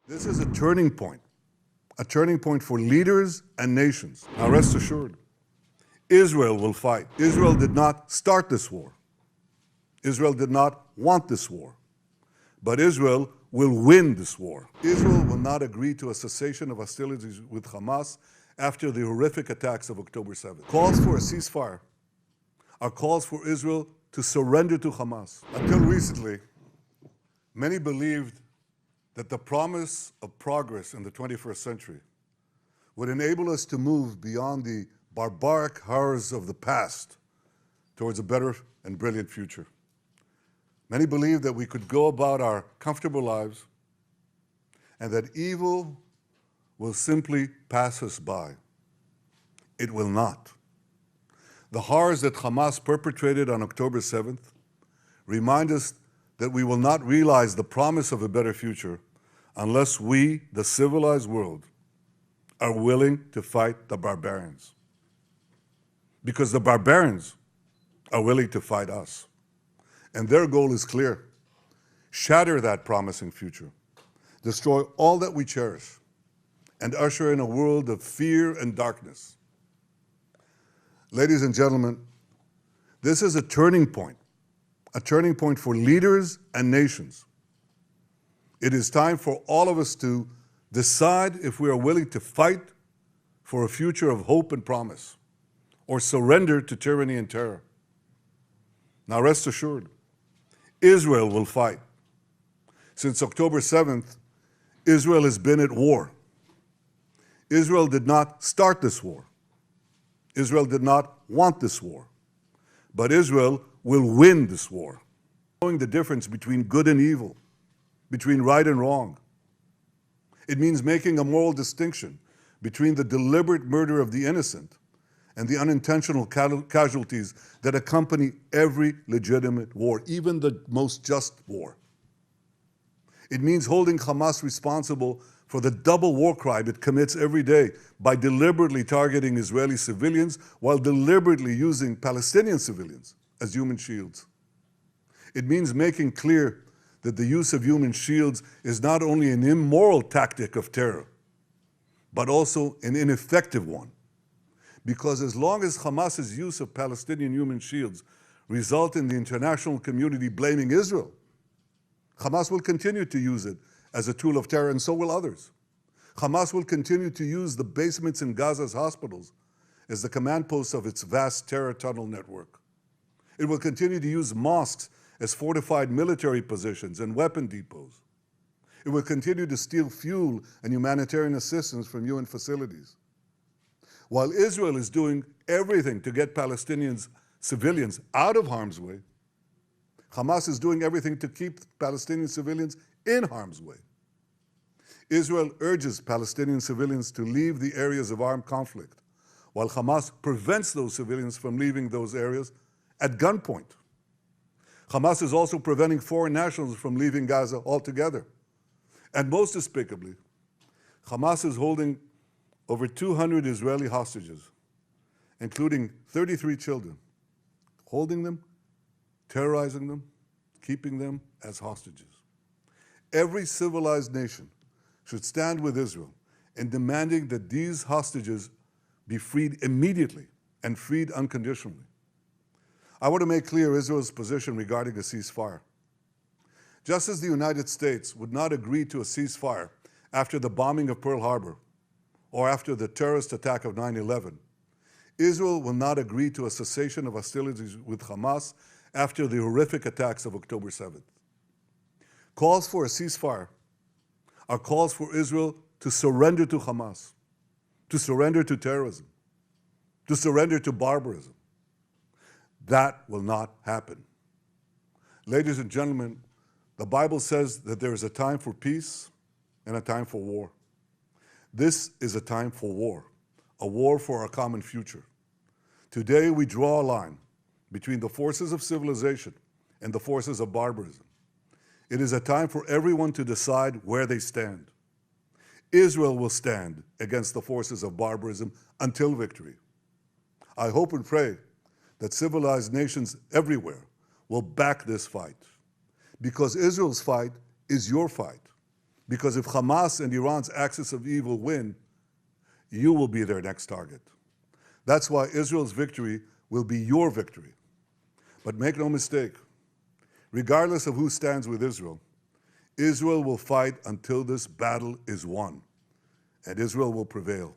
This is a turning point for leaders and nations. Now rest assured, Israel will fight. Israel did not start this war. Israel did not want this war. But Israel will win this war. Israel will not agree to a cessation of hostilities with Hamas after the horrific attacks of October 7th. Calls for a ceasefire are calls for Israel to surrender to Hamas. Until recently, many believed that the promise of progress in the 21st century would enable us to move beyond the barbaric horrors of the past towards a better and brilliant future. Many believed that we could go about our comfortable lives and that evil will simply pass us by. It will not. The horrors that Hamas perpetrated on October 7th remind us that we will not realize the promise of a better future unless we, the civilized world, are willing to fight the barbarians. Because the barbarians are willing to fight us. And their goal is clear: shatter that promising future, destroy all that we cherish, and usher in a world of fear and darkness. Ladies and gentlemen, this is a turning point for leaders and nations. It is time for all of us to decide if we are willing to fight for a future of hope and promise, or surrender to tyranny and terror. Now rest assured, Israel will fight. Since October 7th, Israel has been at war. Israel did not start this war. Israel did not want this war. But Israel will win this war. Knowing the difference between good and evil, between right and wrong. It means making a moral distinction between the deliberate murder of the innocent and the unintentional casualties that accompany every legitimate war, even the most just war. It means holding Hamas responsible for the double war crime it commits every day by deliberately targeting Israeli civilians while deliberately using Palestinian civilians as human shields. It means making clear that the use of human shields is not only an immoral tactic of terror, but also an ineffective one. Because as long as Hamas's use of Palestinian human shields result in the international community blaming Israel, Hamas will continue to use it as a tool of terror, and so will others. Hamas will continue to use the basements in Gaza's hospitals as the command posts of its vast terror tunnel network. It will continue to use mosques as fortified military positions and weapon depots. It will continue to steal fuel and humanitarian assistance from UN facilities. While Israel is doing everything to get civilians out of harm's way, Hamas is doing everything to keep Palestinian civilians in harm's way. Israel urges Palestinian civilians to leave the areas of armed conflict, while Hamas prevents those civilians from leaving those areas at gunpoint. Hamas is also preventing foreign nationals from leaving Gaza altogether. And most despicably, Hamas is holding over 200 Israeli hostages, including 33 children, holding them, terrorizing them, keeping them as hostages. Every civilized nation should stand with Israel in demanding that these hostages be freed immediately and freed unconditionally. I want to make clear Israel's position regarding a ceasefire. Just as the United States would not agree to a ceasefire after the bombing of Pearl Harbor or after the terrorist attack of 9/11, Israel will not agree to a cessation of hostilities with Hamas after the horrific attacks of October 7th. Calls for a ceasefire are calls for Israel to surrender to Hamas, to surrender to terrorism, to surrender to barbarism. That will not happen. Ladies and gentlemen, the Bible says that there is a time for peace and a time for war. This is a time for war, a war for our common future. Today we draw a line between the forces of civilization and the forces of barbarism. It is a time for everyone to decide where they stand. Israel will stand against the forces of barbarism until victory. I hope and pray that civilized nations everywhere will back this fight, because Israel's fight is your fight. Because if Hamas and Iran's axis of evil win, you will be their next target. That's why Israel's victory will be your victory. But make no mistake, regardless of who stands with Israel, Israel will fight until this battle is won, and Israel will prevail.